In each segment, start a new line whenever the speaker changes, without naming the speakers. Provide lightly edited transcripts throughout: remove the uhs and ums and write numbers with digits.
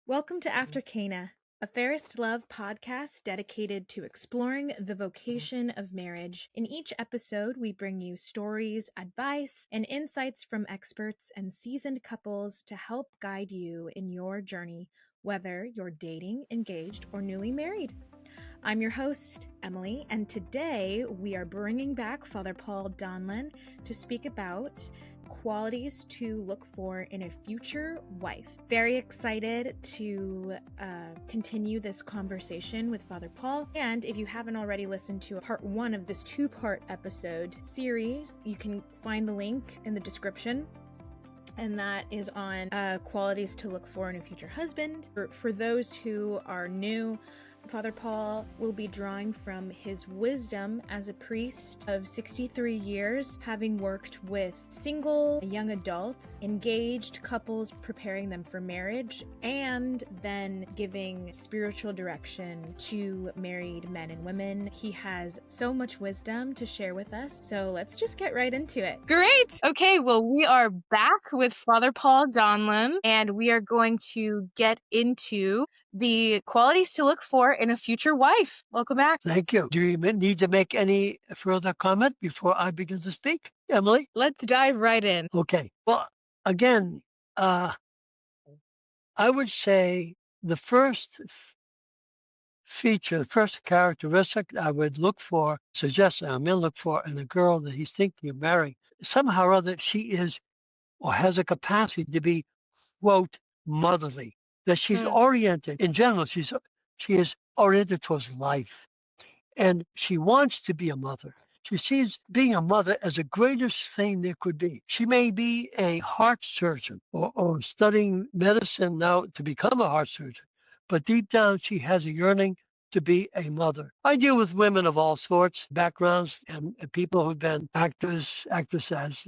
Welcome to After Cana, a Fairest Love podcast dedicated to exploring the vocation of marriage. In each episode, we bring you stories, advice, and insights from experts and seasoned couples to help guide you in your journey, whether you're dating, engaged, or newly married. I'm your host, Emily, and today we are bringing back Father Paul Donlan to speak about qualities to look for in a future wife. Very excited to continue this conversation with Father Paul. And if you haven't already listened to part 1 of this 2-part episode series, you can find the link in the description. And that is on qualities to look for in a future husband. For those who are new, Father Paul will be drawing from his wisdom as a priest of 63 years, having worked with single young adults, engaged couples, preparing them for marriage, and then giving spiritual direction to married men and women. He has so much wisdom to share with us, so let's just get right into it. Great! Okay, well, we are back with Father Paul Donlan, and we are going to get into the qualities to look for in a future wife. Welcome back.
Thank you. Do you need to make any further comment before I begin to speak, Emily?
Let's dive right in.
Okay. Well, again, I would say the first feature, the first characteristic I would look for, suggest I'm going to look for in a girl that he's thinking of marrying, somehow or other she is or has a capacity to be, quote, motherly, that she's oriented. In general, she is oriented towards life. And she wants to be a mother. She sees being a mother as the greatest thing there could be. She may be a heart surgeon or studying medicine now to become a heart surgeon, but deep down she has a yearning to be a mother. I deal with women of all sorts, backgrounds, and people who've been actors, actresses,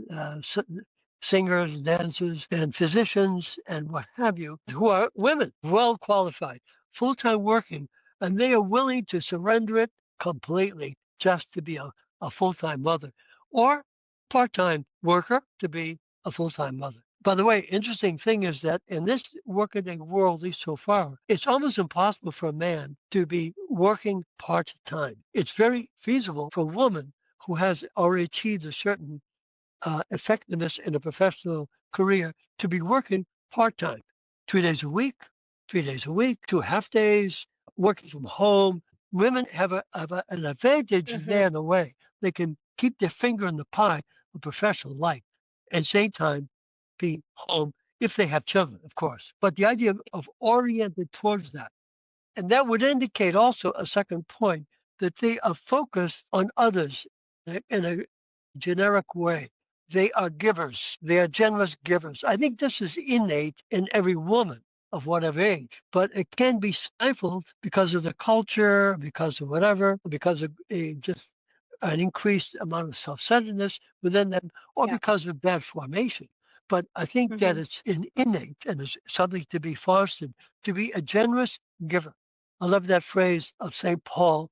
singers, dancers, and physicians, and what have you, who are women, well qualified, full-time working, and they are willing to surrender it completely just to be a full-time mother, or part-time worker to be a full-time mother. By the way, interesting thing is that in this workaday world, at least so far, it's almost impossible for a man to be working part-time. It's very feasible for a woman who has already achieved a certain effectiveness in a professional career to be working part-time, 2 days a week, 3 days a week, 2 half days, working from home. Women have an advantage there in a way. They can keep their finger in the pie of professional life and same time be home if they have children, of course. But the idea of oriented towards that. And that would indicate also a second point that they are focused on others in a generic way. They are givers. They are generous givers. I think this is innate in every woman of whatever age, but it can be stifled because of the culture, because of whatever, because of just an increased amount of self-centeredness within them, or because of bad formation. But I think that it's innate and is something to be fostered, to be a generous giver. I love that phrase of St. Paul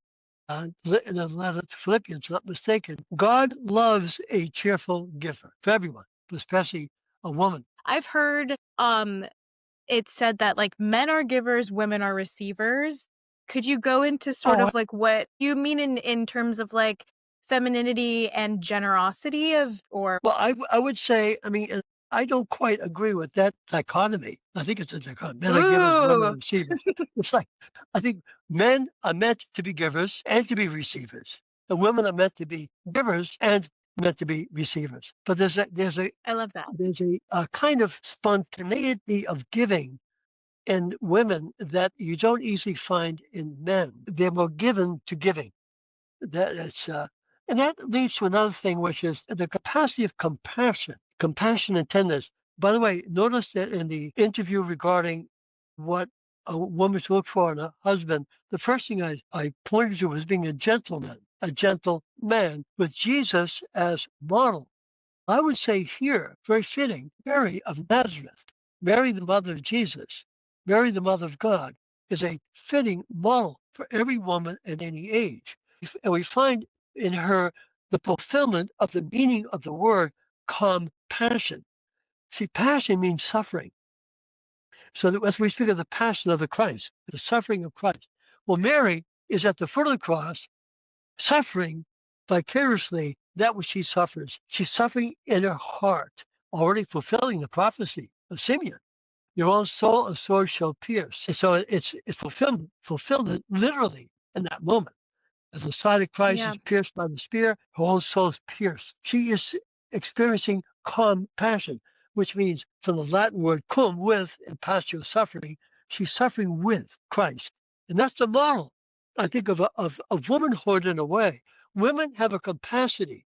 in the letter to Philippians, not mistaken. God loves a cheerful giver for everyone, but especially a woman.
I've heard it said that like men are givers, women are receivers. Could you go into sort of like what you mean in terms of like femininity and generosity of or?
Well, I would say, I mean, I don't quite agree with that dichotomy. I think it's a dichotomy. Men are givers, women are receivers. It's like, I think men are meant to be givers and to be receivers. And women are meant to be givers and meant to be receivers. But there's a
I love that.
There's a kind of spontaneity of giving in women that you don't easily find in men. They're more given to giving. And that leads to another thing, which is the capacity of compassion and tenderness. By the way, notice that in the interview regarding what a woman should look for in a husband, the first thing I pointed to was being a gentleman, a gentle man with Jesus as model. I would say here, very fitting, Mary of Nazareth, Mary the mother of Jesus, Mary the mother of God, is a fitting model for every woman at any age. And we find in her the fulfillment of the meaning of the word compassion. See, passion means suffering. So that as we speak of the passion of the Christ, the suffering of Christ, well, Mary is at the foot of the cross, suffering vicariously that which she suffers. She's suffering in her heart, already fulfilling the prophecy of Simeon. Your own soul a sword shall pierce. And so it's fulfilled literally in that moment. As the side of Christ
Yeah.
is pierced by the spear, her whole soul is pierced. She is experiencing compassion, which means from the Latin word cum, with, and passio, suffering. She's suffering with Christ. And that's the model, I think, of womanhood in a way. Women have a capacity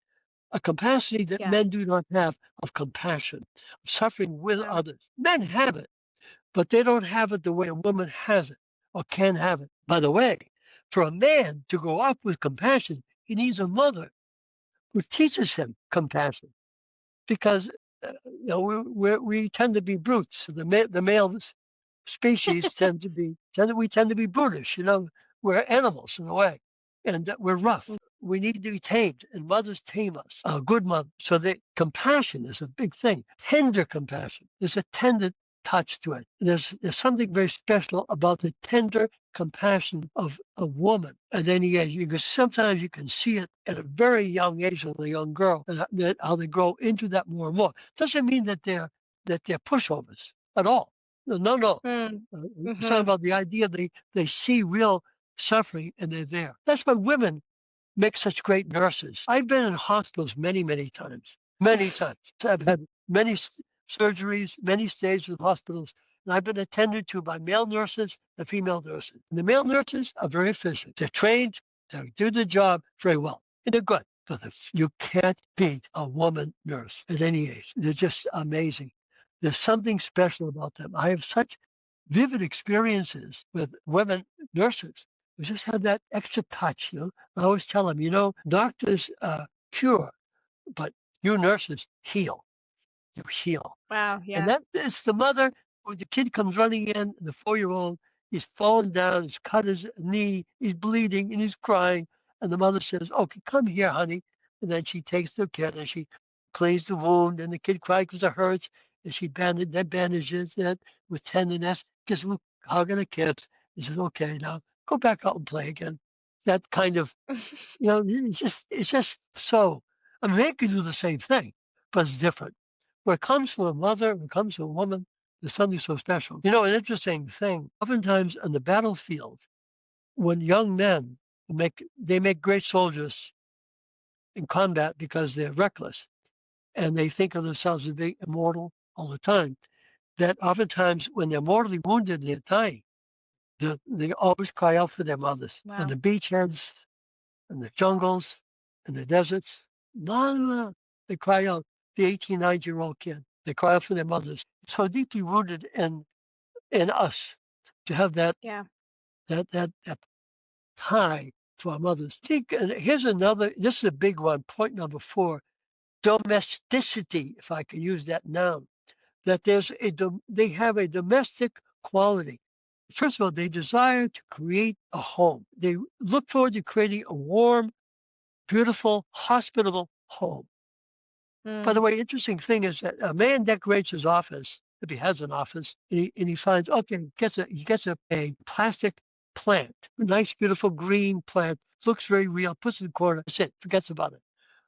that
Yeah.
men do not have, of compassion, of suffering with
Wow.
others. Men have it, but they don't have it the way a woman has it or can have it. By the way, for a man to grow up with compassion, he needs a mother who teaches him compassion, because we tend to be brutes. The male species we tend to be brutish. We're animals in a way, and we're rough. We need to be tamed, and mothers tame us. A good mother. So the compassion is a big thing. Tender compassion. There's a tender touch to it. There's something very special about the tender compassion of a woman at any age. Because sometimes you can see it at a very young age in a young girl, that how they grow into that more and more. Doesn't mean that they're pushovers at all. No, no.
Mm.
It's talking
Mm-hmm.
about the idea they see real suffering and they're there. That's why women make such great nurses. I've been in hospitals many, many times. Many times. I've had many surgeries, many stays in hospitals, and I've been attended to by male nurses and female nurses. And the male nurses are very efficient. They're trained, they do the job very well, and they're good. But you can't beat a woman nurse at any age. They're just amazing. There's something special about them. I have such vivid experiences with women nurses. We just have that extra touch. I always tell them, doctors cure, but you nurses heal. You heal.
Wow.
And
Yeah.
that is the mother, when the kid comes running in, the 4-year-old, he's fallen down, he's cut his knee, he's bleeding, and he's crying. And the mother says, "Okay, come here, honey." And then she takes the kid and she cleans the wound, and the kid cries because it hurts. And she bandages it with tenderness, gives him a hug and a kiss. He says, "Okay, now go back out and play again." That kind of, it's just so. I mean, they can do the same thing, but it's different. When it comes from a mother, when it comes to a woman, there's something so special. An interesting thing. Oftentimes on the battlefield, when young men make great soldiers in combat because they're reckless and they think of themselves as being immortal all the time. That oftentimes when they're mortally wounded and they're dying, they always cry out for their mothers on
Wow.
the beachheads, in the jungles, in the deserts. No, they cry out. The 18, 19-year-old kid, they cry out for their mothers. It's so deeply rooted in us to have that
Yeah.
that that that tie to our mothers. And here's another. This is a big one. Point number 4: domesticity, if I can use that noun. That they have a domestic quality. First of all, they desire to create a home. They look forward to creating a warm, beautiful, hospitable home. By the
Mm.
way, interesting thing is that a man decorates his office, if he has an office, and he finds, okay, he gets a plastic plant, a nice, beautiful green plant, looks very real, puts it in the corner, that's it, forgets about it.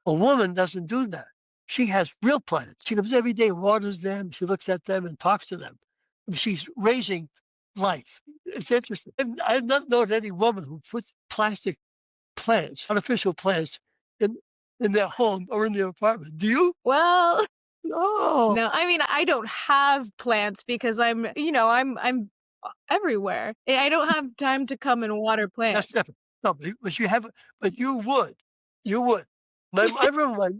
A woman doesn't do that. She has real plants. She comes every day, waters them, she looks at them and talks to them. She's raising life. It's interesting. I have not known any woman who puts plastic plants, artificial plants, in their home or in their apartment. Do you?
Well,
No.
no, I mean, I don't have plants because I'm everywhere. I don't have time to come and water
That's
plants.
different. No, but you have, but you would. You would. I remember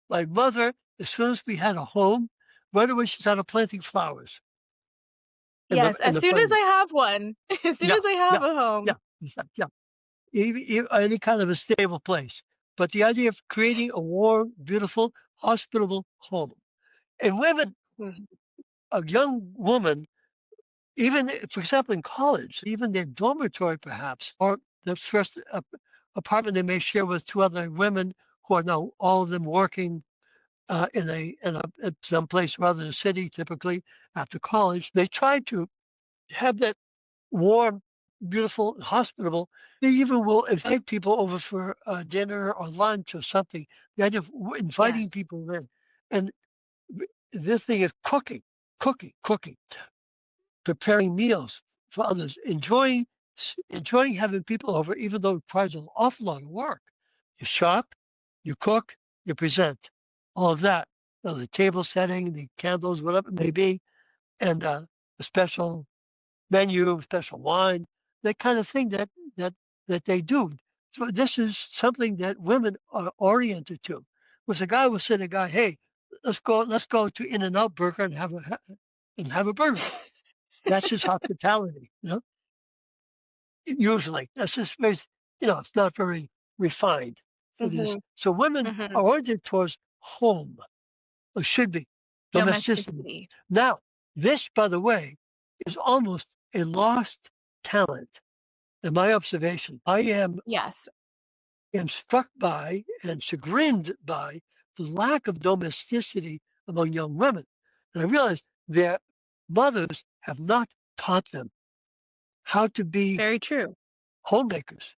my mother, as soon as we had a home, right away she started planting flowers
Yes,
in
as
the
soon
front
as
yard.
I have one, as soon
Yeah,
as I have
yeah,
a
yeah,
home.
yeah. Any kind of a stable place. But the idea of creating a warm, beautiful, hospitable home. And women,
Mhm.
a young woman, even for example in college, even their dormitory perhaps, or the first apartment they may share with 2 other women who are now all of them working in some place rather than a city, typically after college. They try to have that warm, beautiful, hospitable. They even will invite people over for dinner or lunch or something. The idea of inviting
Yes.
people in, and this thing is cooking, preparing meals for others, enjoying having people over, even though it requires an awful lot of work. You shop, you cook, you present, all of that. The table setting, the candles, whatever it may be, and a special menu, special wine, that kind of thing that that they do. So this is something that women are oriented to. Was a guy will say to a guy, "Hey, let's go to In-N-Out Burger and have a burger." That's his hospitality, Usually, that's just very, it's not very refined for this.
Mhm.
So women are
Mhm.
oriented towards home, or should be domesticity.
Domesticity.
Now, this, by the way, is almost a lost talent. In my observation, I
Yes.
am struck by and chagrined by the lack of domesticity among young women. And I realize their mothers have not taught them how to be
Very true.
homemakers.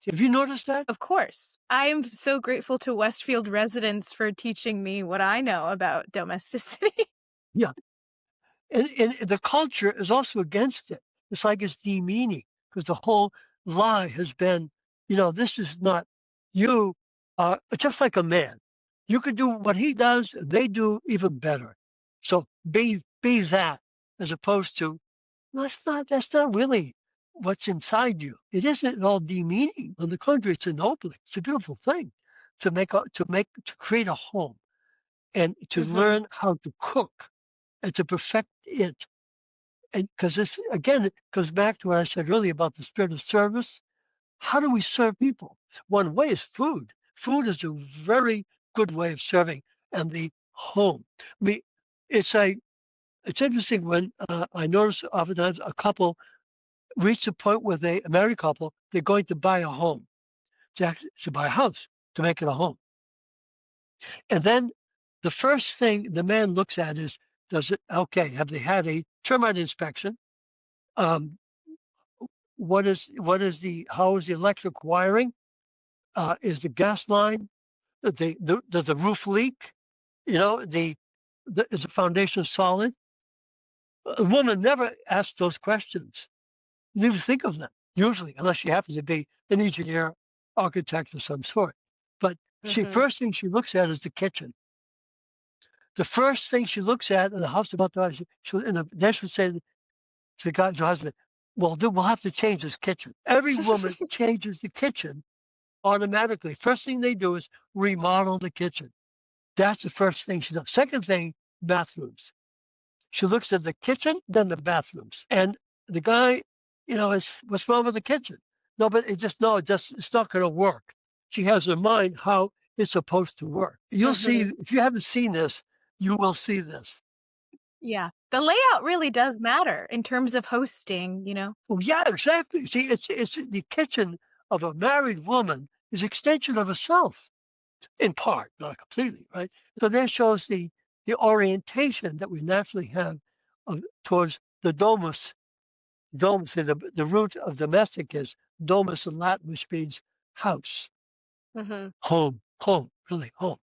Have you noticed that?
Of course. I am so grateful to Westfield residents for teaching me what I know about domesticity.
Yeah. And the culture is also against it. It's like it's demeaning because the whole lie has been, this is not you, just like a man. You could do what he does, they do even better. So be that as opposed to that's not really what's inside you. It isn't at all demeaning. On the contrary, it's ennobling. It's a beautiful thing to create a home and to
Mhm.
learn how to cook and to perfect it. And because this again, it goes back to what I said earlier about the spirit of service. How do we serve people? One way is food. Food is a very good way of serving, and the home. I mean, it's a it's interesting when I notice oftentimes a couple reach a point where a married couple, they're going to buy a home, to buy a house, to make it a home. And then the first thing the man looks at is, okay, have they had a termite inspection? Um, how is the electric wiring? Is the gas line, does the roof leak? Is the foundation solid? A woman never asks those questions. You never think of them, usually, unless you happen to be an engineer, architect of some sort. But
Mhm.
first thing she looks at is the kitchen. The first thing she looks at in the house about the house, then she'll say to her husband, well, then we'll have to change this kitchen. Every woman changes the kitchen automatically. First thing they do is remodel the kitchen. That's the first thing she does. Second thing, bathrooms. She looks at the kitchen, then the bathrooms. And the guy, is what's wrong with the kitchen? No, but it's not going to work. She has in mind how it's supposed to work. You'll see,
Mhm.
if you haven't seen this, you will see this.
Yeah. The layout really does matter in terms of hosting.
Well, yeah, exactly. See, it's the kitchen of a married woman is extension of herself. In part, not completely, right? So that shows the orientation that we naturally have towards the domus. Domus, the root of domestic is domus in Latin, which means house,
Mhm.
home, really home.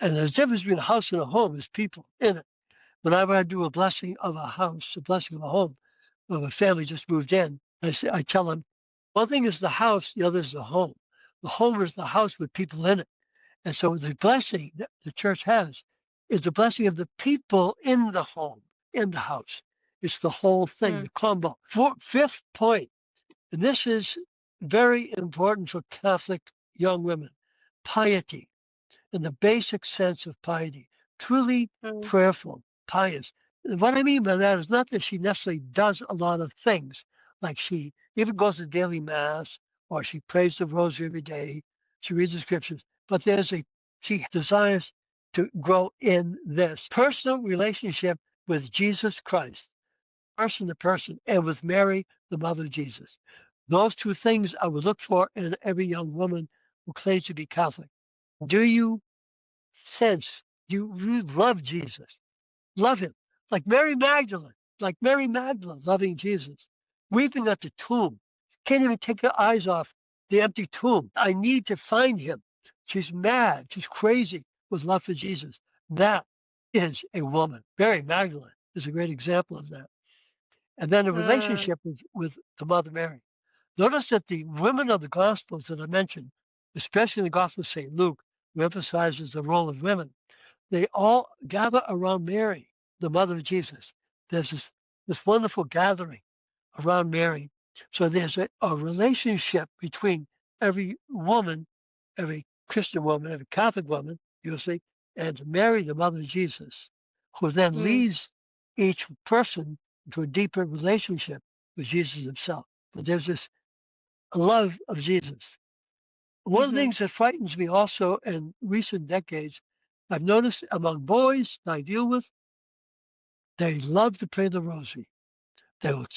And the difference between a house and a home is people in it. Whenever I do a blessing of a house, a blessing of a home, of a family just moved in, I tell them, one thing is the house, the other is the home. The home is the house with people in it. And so the blessing that the church has is the blessing of the people in the home, in the house. It's the whole thing,
Mm.
the combo. Fifth point, and this is very important for Catholic young women, piety, in the basic sense of piety, truly
Mm.
prayerful, pious. What I mean by that is not that she necessarily does a lot of things, like she even goes to daily mass or she prays the rosary every day, she reads the scriptures, but she desires to grow in this personal relationship with Jesus Christ, person to person, and with Mary, the mother of Jesus. Those two things I would look for in every young woman who claims to be Catholic. Do you sense you love Jesus, love him, like Mary Magdalene, loving Jesus, weeping at the tomb, can't even take her eyes off the empty tomb. I need to find him. She's mad, she's crazy with love for Jesus. That is a woman. Mary Magdalene is a great example of that. And then a
Mm,
relationship with the Mother Mary. Notice that the women of the Gospels that I mentioned, especially in the Gospel of St. Luke, who emphasizes the role of women, they all gather around Mary, the mother of Jesus. There's this wonderful gathering around Mary. So there's a relationship between every woman, every Christian woman, every Catholic woman, usually, and Mary, the mother of Jesus, who then
mm,
leads each person into a deeper relationship with Jesus himself. But there's this love of Jesus. One of the
mhm.
things that frightens me also in recent decades, I've noticed among boys I deal with, they love to pray the rosary. They will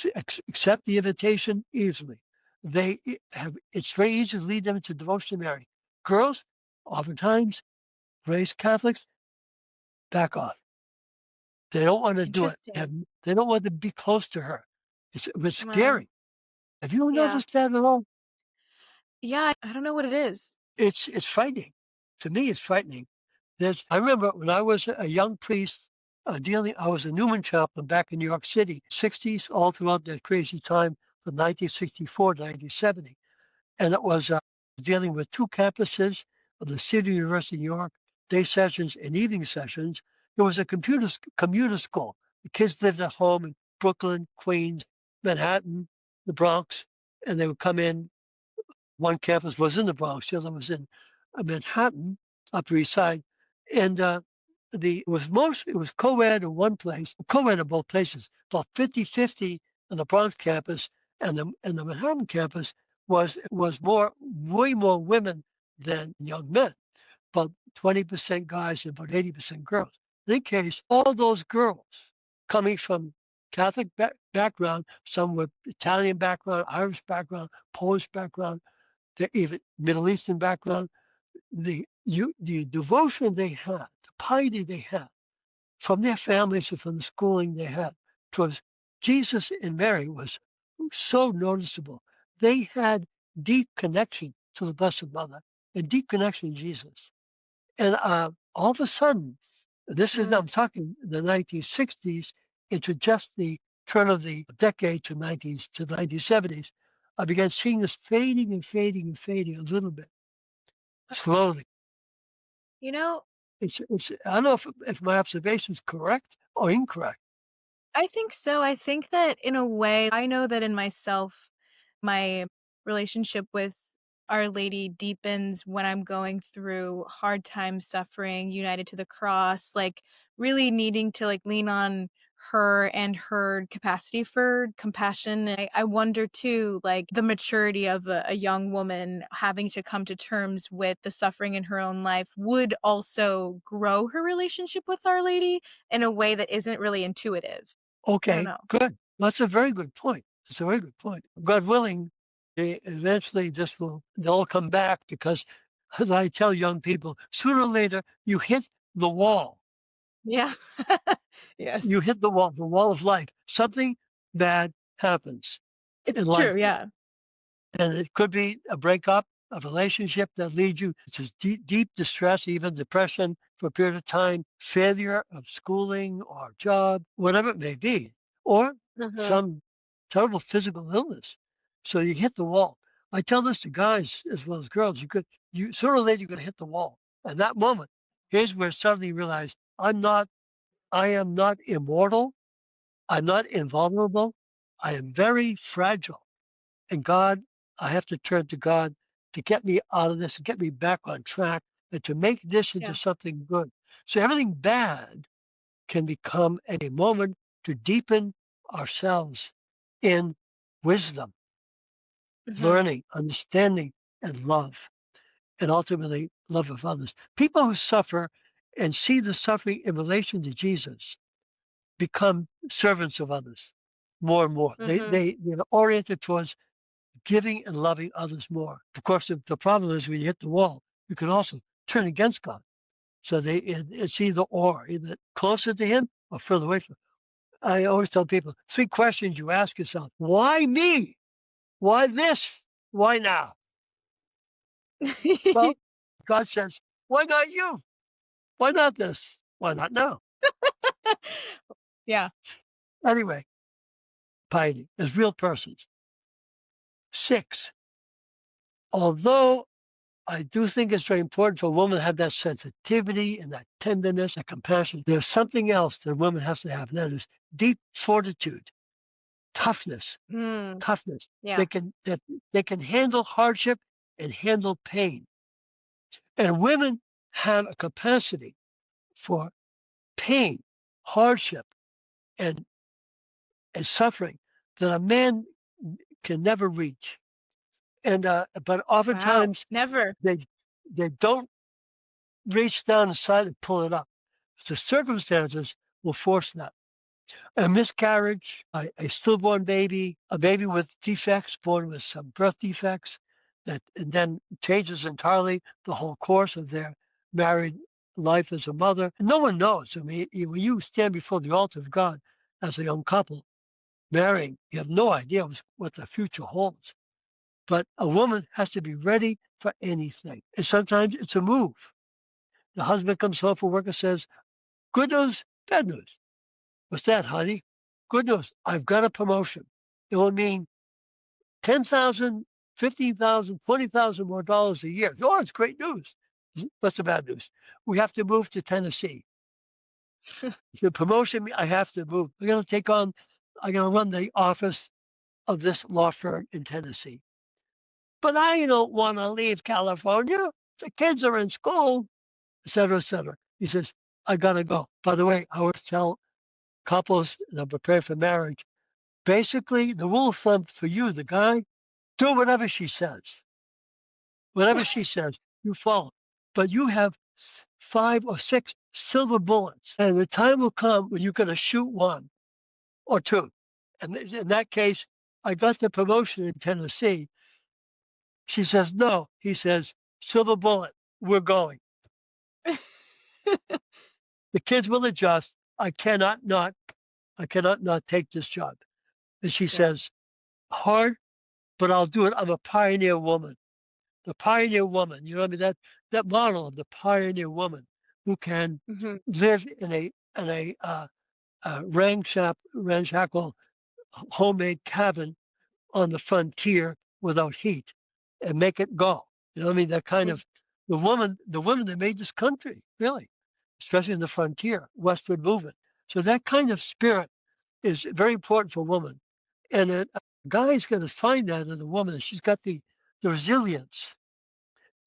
accept the invitation easily. It's very easy to lead them to devotion to Mary. Girls, oftentimes, raised Catholics, back off. They don't want to do it.
Interesting.
They don't want to be close to her. It's
Wow.
scary. Have you
Yeah.
noticed that at all?
Yeah, I don't know what it is.
It's frightening. To me, it's frightening. I remember when I was a young priest I was a Newman chaplain back in New York City, 60s, all throughout that crazy time from 1964 to 1970. And it was dealing with two campuses of the City University of New York, day sessions and evening sessions. It was a commuter school. The kids lived at home in Brooklyn, Queens, Manhattan, the Bronx, and they would come in. One campus was in the Bronx, the other was in Manhattan, Upper East Side, and it was co-ed in one place, co-ed in both places, about 50-50 on the Bronx campus, and the Manhattan campus was way more women than young men, about 20% guys and about 80% girls. In any case, all those girls coming from Catholic background, some with Italian background, Irish background, Polish background, even Middle Eastern background, the devotion they had, the piety they had from their families and from the schooling they had towards Jesus and Mary was so noticeable. They had deep connection to the Blessed Mother and deep connection to Jesus. And all of a sudden,
Mm.
I'm talking the 1960s into just the turn of the decade to the 1970s. I began seeing this fading and fading and fading a little bit slowly.
You know,
I don't know if my observation is correct or incorrect.
I think so. I think that in a way, I know that in myself, my relationship with Our Lady deepens when I'm going through hard times, suffering, united to the cross, like really needing to like lean on her and her capacity for compassion. I wonder too, like the maturity of a young woman having to come to terms with the suffering in her own life would also grow her relationship with Our Lady in a way that isn't really intuitive. I don't
Okay,
know.
good. That's a very good point. It's a very good point. God willing, eventually they'll come back because, as I tell young people, sooner or later you hit the wall.
Yeah. Yes.
You hit the wall of life. Something bad happens
It's
in
true,
life.
yeah.
And it could be a breakup, a relationship that leads you to deep distress, even depression for a period of time, failure of schooling or job, whatever it may be, or
Mhm.
some terrible physical illness. So you hit the wall. I tell this to guys as well as girls. You sooner or later you're going to hit the wall. And that moment, here's where suddenly you realize I am not immortal. I'm not invulnerable. I am very fragile. And God, I have to turn to God to get me out of this and get me back on track and to make this into
Yeah.
something good. So everything bad can become a moment to deepen ourselves in wisdom,
Mhm.
learning, understanding, and love, and ultimately love of others. People who suffer and see the suffering in relation to Jesus become servants of others more and more.
Mhm.
They're oriented towards giving and loving others more. Of course, the problem is when you hit the wall, you can also turn against God. So it's either or, either closer to him or further away from him. I always tell people 3 questions you ask yourself: why me? Why this? Why now? Well, God says, why not you? Why not this? Why not now?
Yeah.
Anyway, piety as real persons. 6, although I do think it's very important for a woman to have that sensitivity and that tenderness, that compassion, there's something else that a woman has to have, and that is deep fortitude, toughness,
Mm,
toughness.
yeah.
They can handle hardship and handle pain. And women have a capacity for pain, hardship, and and suffering that a man can never reach. And but
Wow.
oftentimes
Never.
they don't reach down inside and pull it up. The circumstances will force that. A miscarriage, a stillborn baby, a baby with defects, born with some birth defects, that and then changes entirely the whole course of their married life as a mother. No one knows. I mean, when you stand before the altar of God as a young couple marrying, you have no idea what the future holds. But a woman has to be ready for anything. And sometimes it's a move. The husband comes home from work and says, good news, bad news. What's that, honey? Good news. I've got a promotion. It will mean 10,000, 15,000, 20,000 more dollars a year. Oh, it's great news. What's the bad news? We have to move to Tennessee. The promotion, I have to move. I'm going to run the office of this law firm in Tennessee. But I don't want to leave California. The kids are in school, et cetera, et cetera. He says, I got to go. By the way, I always tell couples that prepare for marriage, basically, the rule of thumb for you, the guy, do whatever she says. Whatever she says, you follow. But you have 5 or 6 silver bullets, and the time will come when you're going to shoot 1 or 2. And in that case, I got the promotion in Tennessee. She says, no. He says, silver bullet, we're going. The kids will adjust. I cannot not take this job. And she
Yeah.
says, hard, but I'll do it. I'm a pioneer woman. The pioneer woman, you know what I mean? That model of the pioneer woman who can
Hmm.
live in a ramshackle homemade cabin on the frontier without heat and make it go. You know what I mean? That kind of the woman that made this country, really, especially in the frontier, westward movement. So that kind of spirit is very important for a woman. And a guy's going to find that in a woman. She's got the resilience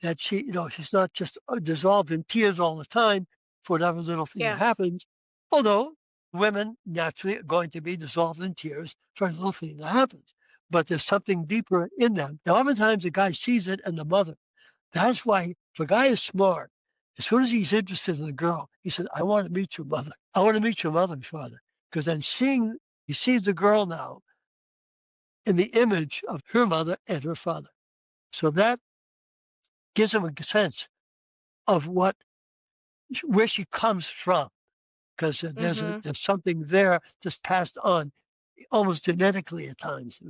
that she's not just dissolved in tears all the time for whatever little thing that
Yeah.
happens. Although women naturally are going to be dissolved in tears for a little thing that happens. But there's something deeper in them. Now, oftentimes the guy sees it in the mother. That's why if a guy is smart, as soon as he's interested in a girl, he said, I want to meet your mother. I want to meet your mother and father. Because then he sees the girl now in the image of her mother and her father. So that gives him a sense of where she comes from, because
Hmm.
there's something there just passed on almost genetically at times.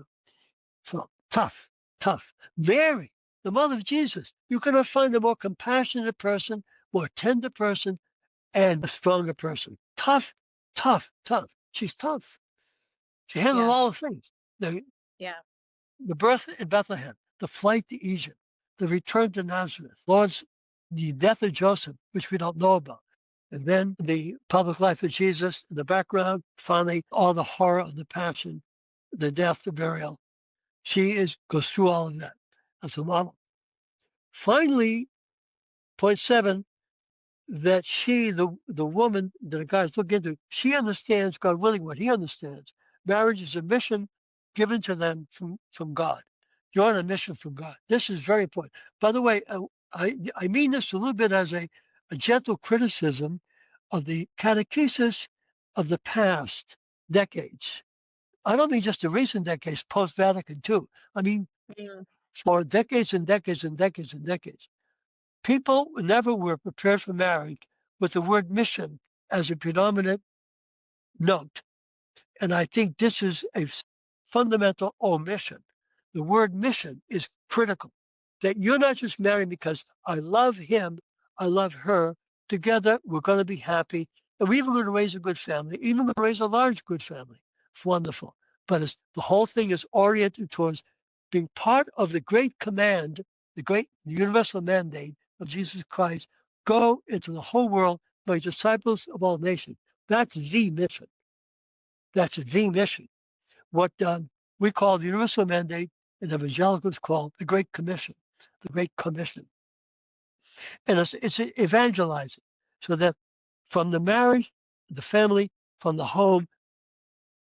So tough, tough. Mary, the mother of Jesus, you cannot find a more compassionate person, more tender person, and a stronger person. Tough, tough, tough. She's tough. She handled
Yeah.
all the things. The,
Yeah.
the birth in Bethlehem, the flight to Egypt, the return to Nazareth, the death of Joseph, which we don't know about, and then the public life of Jesus in the background, finally all the horror of the passion, the death, the burial. Goes through all of that as a model. Finally, point 7, that the woman that a guy is looking into, she understands, God willing, what he understands. Marriage is a mission given to them from God. You're on a mission from God. This is very important. By the way, I mean this a little bit as a gentle criticism of the catechesis of the past decades. I don't mean just the recent decades, post-Vatican II. I mean
Mm.
for decades and decades and decades and decades. People never were prepared for marriage with the word mission as a predominant note. And I think this is a fundamental omission. The word mission is critical. That you're not just married because I love him, I love her. Together, we're going to be happy. And we're even going to raise a good family, even going to raise a large good family. It's wonderful. But the whole thing is oriented towards being part of the great command, the great universal mandate of Jesus Christ. Go into the whole world, make disciples of all nations. That's the mission. That's the mission. What we call the universal mandate and evangelicals call the Great Commission. The Great Commission. And it's evangelizing. So that from the marriage, the family, from the home,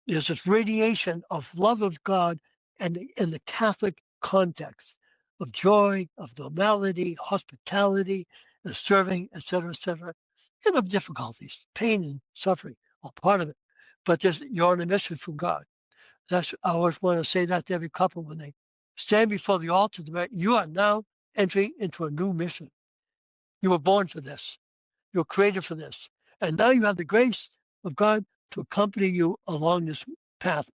there's this radiation of love of God and in the Catholic context of joy, of normality, hospitality, and serving, etc., and of difficulties, pain and suffering, all part of it. But you're on a mission from God. I always want to say that to every couple when they stand before the altar. You are now entering into a new mission. You were born for this. You were created for this. And now you have the grace of God to accompany you along this path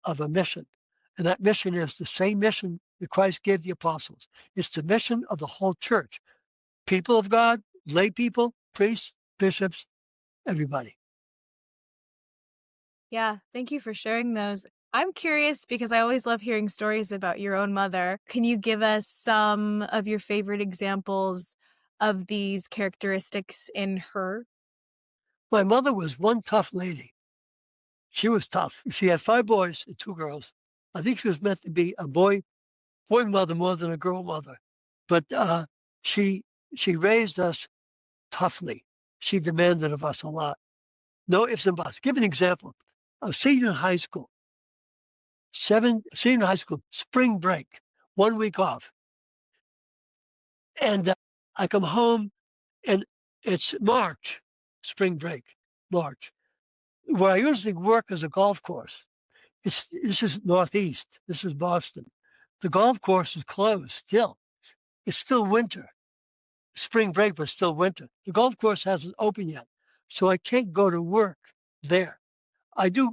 of a mission. And that mission is the same mission that Christ gave the apostles. It's the mission of the whole church. People of God, lay people, priests, bishops, everybody.
Yeah, thank you for sharing those. I'm curious because I always love hearing stories about your own mother. Can you give us some of your favorite examples of these characteristics in her?
My mother was one tough lady. She was tough. She had 5 boys and 2 girls. I think she was meant to be a boy mother more than a girl mother. But she raised us toughly. She demanded of us a lot. No ifs and buts. Give an example. A senior in high school, senior high school, spring break, 1 week off. And I come home and it's March, spring break, March. Where I usually work is a golf course. This is Northeast. This is Boston. The golf course is closed still. It's still winter. Spring break, but still winter. The golf course hasn't opened yet, so I can't go to work there. I do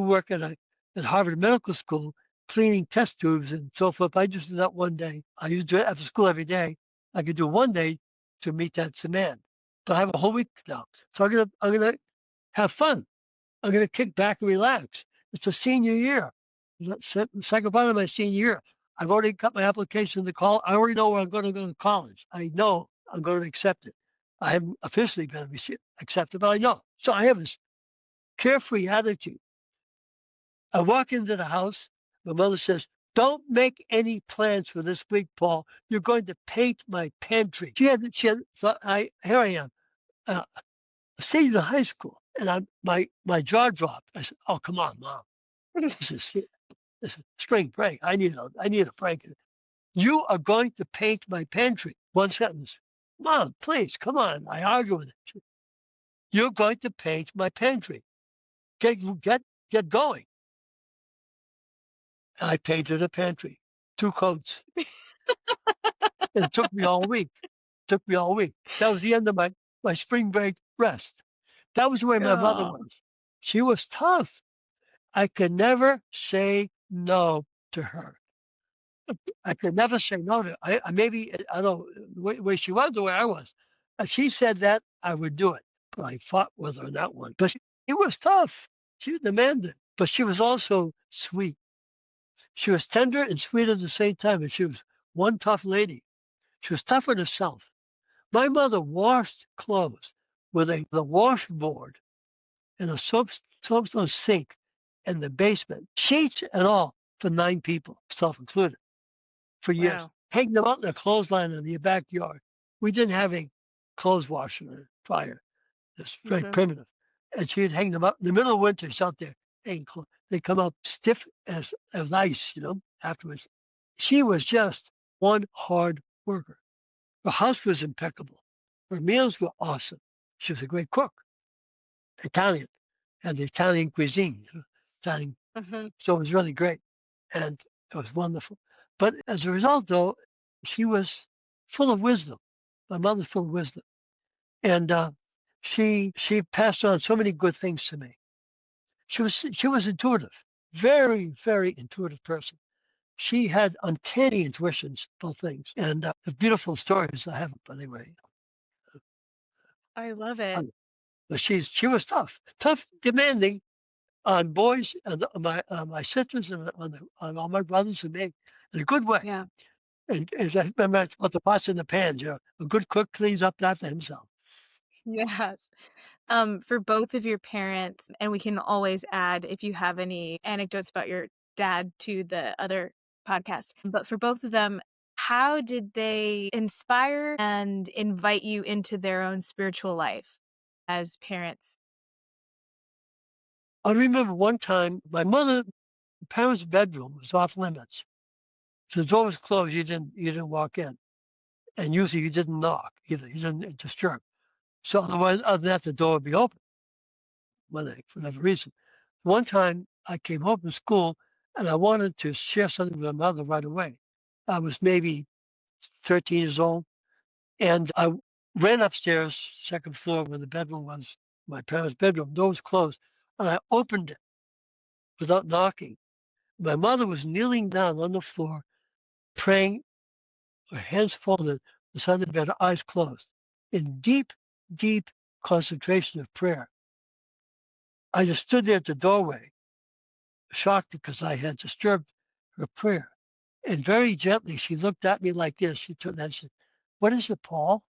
work at Harvard Medical School, cleaning test tubes and so forth. I just do that one day. I used to do it after school every day. I could do one day to meet that demand, but I have a whole week now, so I'm gonna have fun. I'm going to kick back and relax. It's a senior year. The second part of my senior year. I've already got my application to college. I already know where I'm going to go to college. I know I'm going to accept it. I haven't officially been accepted, but I know. So I have this carefree attitude. I walk into the house. My mother says, "Don't make any plans for this week, Paul. You're going to paint my pantry." Here I am. Senior in high school, and my jaw dropped. I said, "Oh, come on, Mom. This is spring break. I need a break. You are going to paint my pantry." One sentence. "Mom, please, come on." I argue with her. "You're going to paint my pantry. Get going." I painted a pantry, 2 coats. It took me all week. That was the end of my spring break rest. That was the way my mother was. She was tough. I could never say no to her. I could never say no to her. I don't know the way she was, the way I was. If she said that, I would do it. But I fought with her on that one. But she was tough. She was demanding. But she was also sweet. She was tender and sweet at the same time. And she was one tough lady. She was tough on herself. My mother washed clothes with the washboard and a soapstone sink in the basement, sheets and all, for 9 people, self included, for years.
Wow.
Hang them out in a clothesline in the backyard. We didn't have a clothes washer or dryer. It's very primitive. And she'd hang them up in the middle of winter. She's out there hanging clothes. They come out stiff as ice, afterwards. She was just one hard worker. Her house was impeccable. Her meals were awesome. She was a great cook. Italian, and the Italian cuisine, Italian. So it was really great, and it was wonderful. But as a result, though, she was full of wisdom. My mother's full of wisdom, And she passed on so many good things to me. She was intuitive, very, very intuitive person. She had uncanny intuitions about things, and the beautiful stories I have. But anyway,
I love it.
but she was tough, demanding on boys and my sisters and on all my brothers and me in a good way.
Yeah.
And as I remember, it's about the pots and the pans. You know, a good cook cleans up after himself.
Yes. For both of your parents, and we can always add if you have any anecdotes about your dad to the other podcast. But for both of them, how did they inspire and invite you into their own spiritual life as parents?
I remember one time my parents' bedroom was off limits. If the door was closed, you didn't walk in, and usually you didn't knock either. You didn't disturb. So otherwise, other than that, the door would be open one day for whatever reason. One time I came home from school and I wanted to share something with my mother right away. I was maybe 13 years old, and I ran upstairs, second floor, where the bedroom was, my parents' bedroom. Door was closed, and I opened it without knocking. My mother was kneeling down on the floor, praying, her hands folded beside the bed, her eyes closed, in deep, deep concentration of prayer. I just stood there at the doorway, shocked because I had disturbed her prayer. And very gently, she looked at me like this. She turned and said, "What is it, Paul?"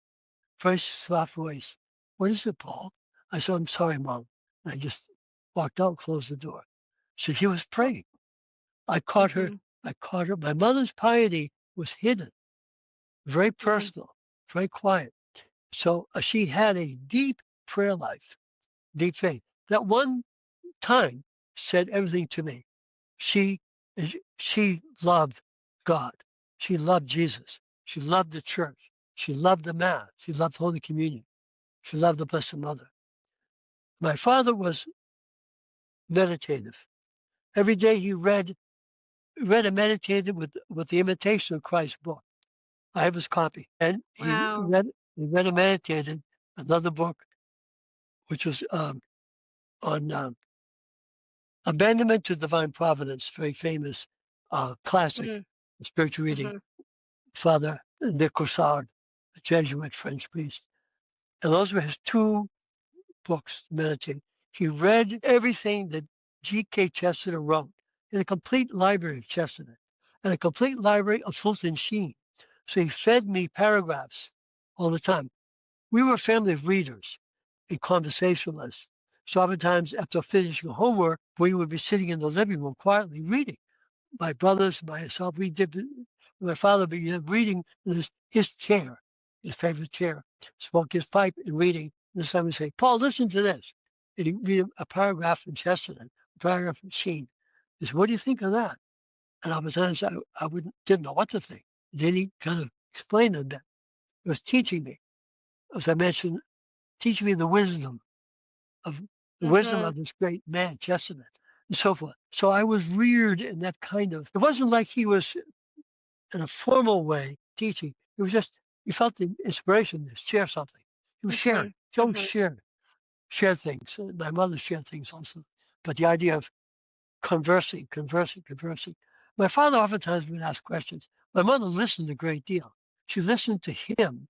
Very soft voice. "What is it, Paul?" I said, "I'm sorry, Mom." And I just walked out, closed the door. So she was praying. I caught her.
Mm-hmm.
I caught her. My mother's piety was hidden, very
Mm,
personal, very quiet. So she had a deep prayer life, deep faith. That one time said everything to me. She she loved God. She loved Jesus. She loved the church. She loved the Mass. She loved Holy Communion. She loved the Blessed Mother. My father was meditative. Every day he read and meditated with the Imitation of Christ book. I have his copy. And
wow.
he read and meditated another book, which was on Abandonment to Divine Providence, very famous classic
Mm,
spiritual reading.
mm-hmm.
Father de Caussade, a Jesuit French priest. And those were his two books to meditate. He read everything that G.K. Chesterton wrote in a complete library of Chesterton and a complete library of Fulton Sheen. So he fed me paragraphs all the time. We were a family of readers and conversationalists. So oftentimes after finishing homework, we would be sitting in the living room quietly reading. My brothers, myself, we did. My father began reading in his chair, his favorite chair, smoke his pipe and reading. And this time we say, "Paul, listen to this." And he'd read a paragraph from Chesterton, a paragraph from Sheen. He said, "What do you think of that?" And oftentimes I didn't know what to think. Then he kind of explained it. It was teaching me, as I mentioned, teaching me of the wisdom
Mm-hmm.
of this great man, Chesterton, and so forth. So I was reared in that kind of. It wasn't like he was in a formal way teaching. It was just you felt the inspiration to share something. He was
Mm-hmm.
sharing. He always
Mm-hmm.
share things. My mother shared things also, but the idea of conversing. My father oftentimes would ask questions. My mother listened a great deal. She listened to him,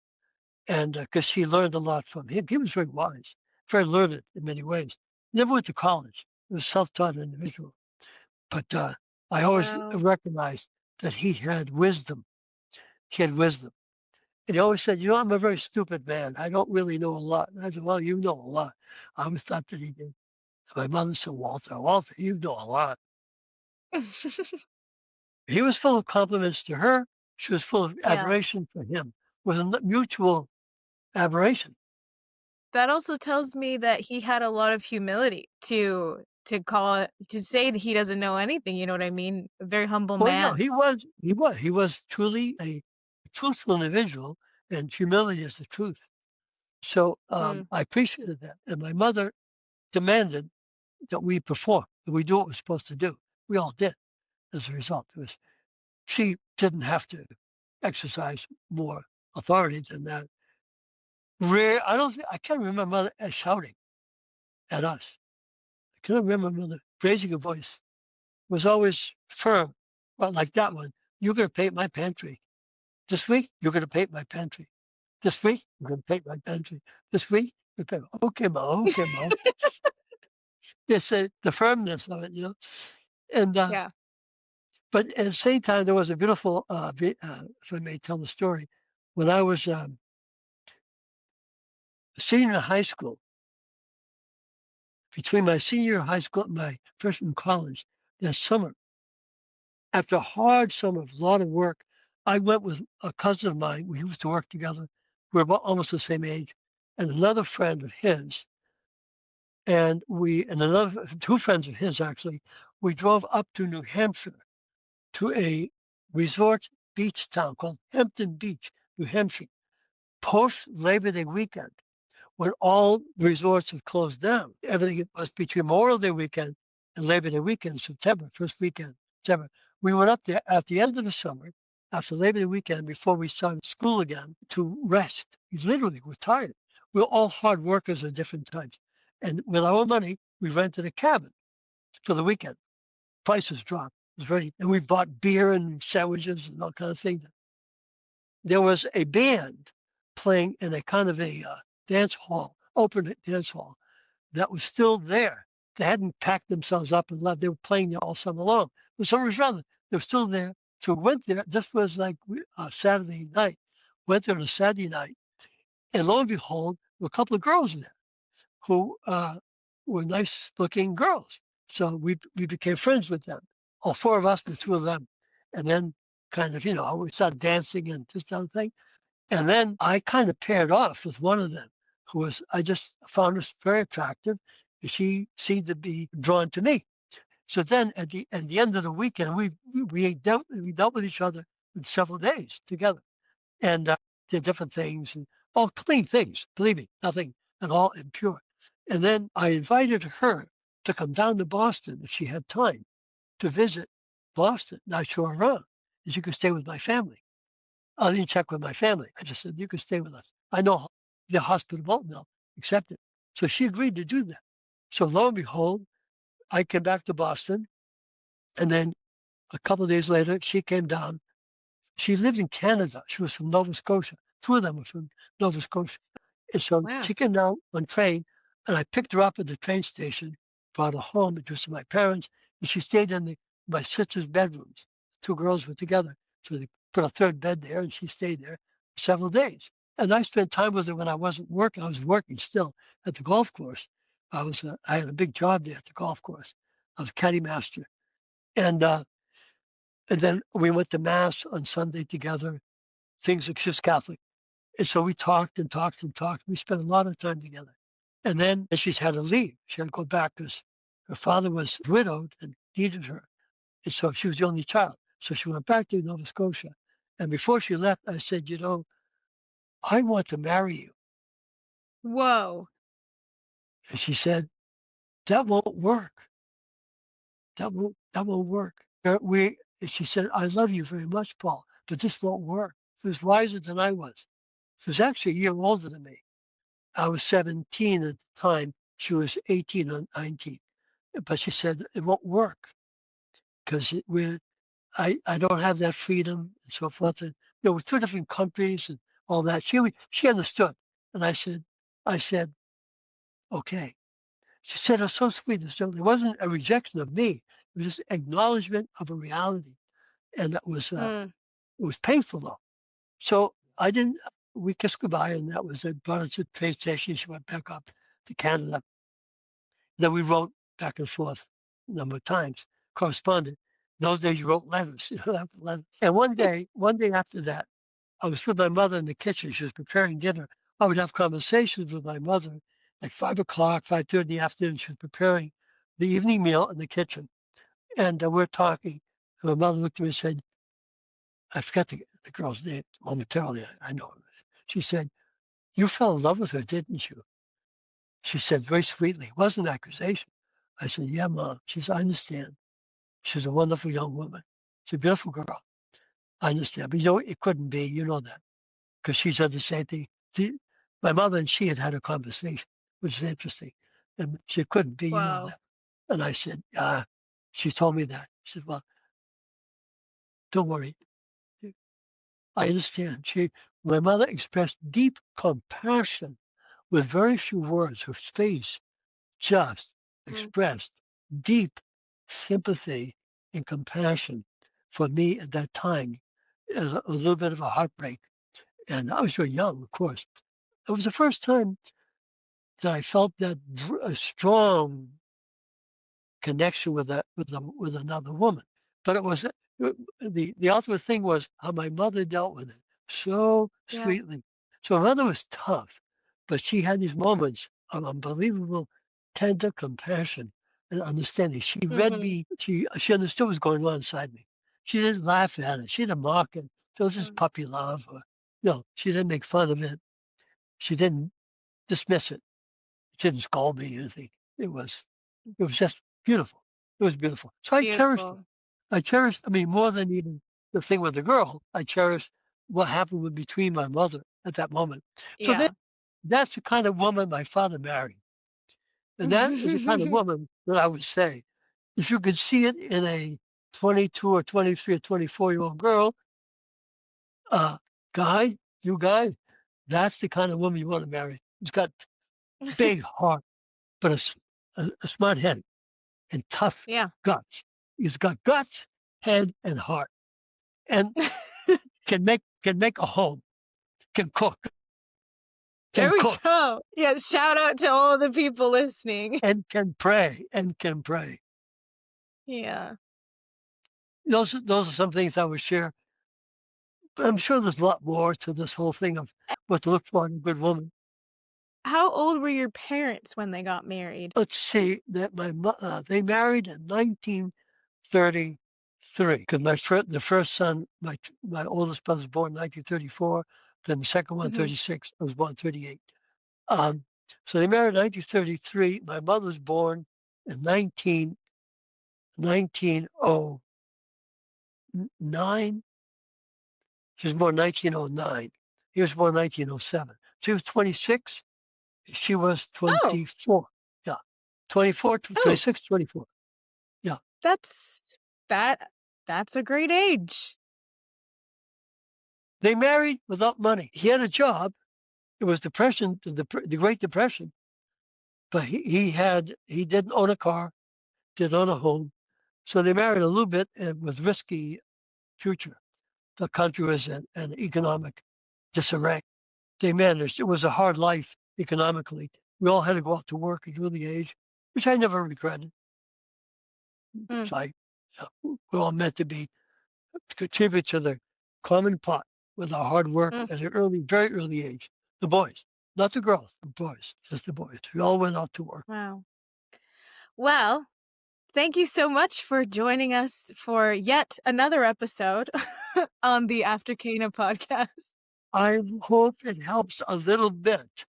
and because she learned a lot from him. He was very wise, very learned in many ways. Never went to college. He was a self-taught individual. But I always
Wow.
recognized that he had wisdom. He had wisdom. And he always said, I'm a very stupid man. I don't really know a lot. And I said, well, you know a lot. I always thought that he did. My mother said, Walter, you know a lot. He was full of compliments to her. She was full of
Yeah.
admiration for him. It was a mutual admiration.
That also tells me that he had a lot of humility to say that he doesn't know anything, you know what I mean? A very humble
Well, yeah,
man.
he was truly a truthful individual, and humility is the truth. So
Mm,
I appreciated that. And my mother demanded that we perform, that we do what we're supposed to do. We all did as a result. She didn't have to exercise more authority than that. Rare. I can't remember my mother shouting at us. I can't remember my mother raising her voice. It was always firm. Well, like that one. You're going to paint my pantry. This week, you're going to paint my pantry. This week, you're going to paint my pantry. This week, you're going to, okay, ma, okay, ma. It's the firmness of it, you know. And,
Yeah.
but at the same time, there was a beautiful, if I may tell the story, when I was a senior in high school, between my senior year of high school and my freshman in college, that summer, after a hard summer of a lot of work, I went with a cousin of mine. We used to work together. We were about almost the same age, and another friend of his, and another two friends of his actually. We drove up to New Hampshire to a resort beach town called Hampton Beach, New Hampshire, post Labor Day weekend, when all the resorts have closed down. Everything was between Memorial Day weekend and Labor Day weekend, September, first weekend, September. We went up there at the end of the summer, after Labor Day weekend, before we started school again, to rest. We literally were tired. We were all hard workers of different types. And with our money, we rented a cabin for the weekend. Prices dropped. It was very, and we bought beer and sandwiches and all kinds of things. There was a band playing in a kind of a dance hall, open dance hall, that was still there. They hadn't packed themselves up and left. They were playing there all summer long. For some reason, they were still there. So we went there. This was like Saturday night. Went there on a Saturday night. And lo and behold, there were a couple of girls there who were nice looking girls. So we became friends with them. All four of us, the two of them. And then kind of, we started dancing and just other thing. And then I kind of paired off with one of them, I just found her very attractive. She seemed to be drawn to me. So then at the end of the weekend, we dealt with each other in several days together and did different things and all clean things. Believe me, nothing at all impure. And then I invited her to come down to Boston if she had time to visit Boston. And I showed her around, and she could stay with my family. I didn't check with my family. I just said, you can stay with us. I know they're hospitable and they'll accept it. So she agreed to do that. So lo and behold, I came back to Boston. And then a couple of days later, she came down. She lived in Canada. She was from Nova Scotia. Two of them were from Nova Scotia. And so
Wow.
she came down on train, and I picked her up at the train station, brought her home, introduced her to my parents, and she stayed in my sister's bedrooms. Two girls were together. So they put a third bed there, and she stayed there for several days. And I spent time with her when I wasn't working. I was working still at the golf course. I had a big job there at the golf course. I was caddy master. And then we went to mass on Sunday together. Things like she's Catholic. And so we talked and talked and talked. We spent a lot of time together. And then she's had to leave. She had to go back because her father was widowed and needed her. And so she was the only child. So she went back to Nova Scotia. And before she left, I said, I want to marry you.
Whoa.
And she said, that won't work. That won't work. She said, I love you very much, Paul, but this won't work. She was wiser than I was. She was actually a year older than me. I was 17 at the time. She was 18 or 19. But she said, it won't work because I don't have that freedom and so forth. And, we're two different countries and all that. She understood. And I said, okay. She said, it's so sweet. It wasn't a rejection of me. It was just acknowledgement of a reality. And it was painful though. So we kissed goodbye and that was it. Brought us to the train station. She went back up to Canada. Then we wrote back and forth a number of times, corresponded. In those days you wrote letters, letters. And one day after that, I was with my mother in the kitchen. She was preparing dinner. I would have conversations with my mother at 5 o'clock, 5:30 in the afternoon. She was preparing the evening meal in the kitchen. And we're talking. And my mother looked at me and said, I forgot the girl's name momentarily. I know. She said, you fell in love with her, didn't you? She said very sweetly, it wasn't an accusation. I said, yeah, Mom. She said, I understand. She's a wonderful young woman. She's a beautiful girl. I understand. But it couldn't be. You know that. Because she's done the same thing. My mother and she had a conversation, which is interesting. And she couldn't be in on
Whoa.
that. And I said, she told me that. She said, well, don't worry. I understand. My mother expressed deep compassion with very few words. Her face just
Mm.
expressed deep sympathy and compassion for me at that time. A little bit of a heartbreak. And I was very young, of course. It was the first time that I felt that a strong connection with another woman. But it was the ultimate thing was how my mother dealt with it so
Yeah.
sweetly. So my mother was tough, but she had these moments of unbelievable tender compassion and understanding. She read
Mm-hmm.
me. She understood what was going on inside me. She didn't laugh at it. She didn't mock it. So it was just puppy love. Or, no, she didn't make fun of it. She didn't dismiss it. She didn't scold me or anything. It was just beautiful. It was beautiful. So I cherished it.
Beautiful.
I mean, more than even the thing with the girl, I cherished what happened between my mother at that moment. So
Yeah.
that's the kind of woman my father married. And that is the kind of woman that I would say, if you could see it in a 22 or 23 or 24-year-old girl, uh, you guy, that's the kind of woman you want to marry. It's got big heart, but a smart head and tough
Yeah.
guts. He's got guts, head, and heart, and can make a home, can cook,
There
can
we
cook,
go. Yeah, shout out to all the people listening.
and can pray, and can pray.
Yeah.
Those are some things I would share. But I'm sure there's a lot more to this whole thing of what to look for in a good woman.
How old were your parents when they got married?
Let's see that they married in 1933 because the first son, my oldest brother was born in 1934. Then the second one,
Mm-hmm.
36. I was born 38. Um, so they married in 1933. My mother was born in 1909. She was born in 1909. He was born in 1907. She was 26. She was
Oh,
24. Yeah. 24,
oh,
26, 24. Yeah.
that's that. That's a great age.
They married without money. He had a job. It was Depression, the Great Depression, but he didn't own a car, didn't own a home. So they married a little bit with risky future. The country was in an economic disarray. They managed. It was a hard life economically. We all had to go out to work at early age, which I never regretted.
Mm,
So we're all meant to contribute to the common pot with our hard work
mm,
at an very early age. The boys, not the girls, the boys, just the boys. We all went out to work.
wow. Well, thank you so much for joining us for yet another episode on the After Cana podcast.
I hope it helps a little bit.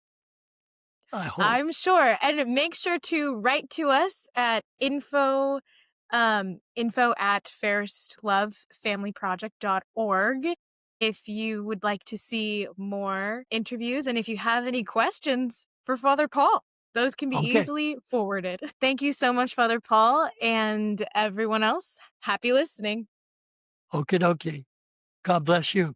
I hope.
I'm sure. And make sure to write to us at info at fairestlovefamilyproject.org if you would like to see more interviews and if you have any questions for Father Paul. Those can be
Okay.
easily forwarded. Thank you so much, Father Paul, and everyone else. Happy listening.
Okay. God bless you.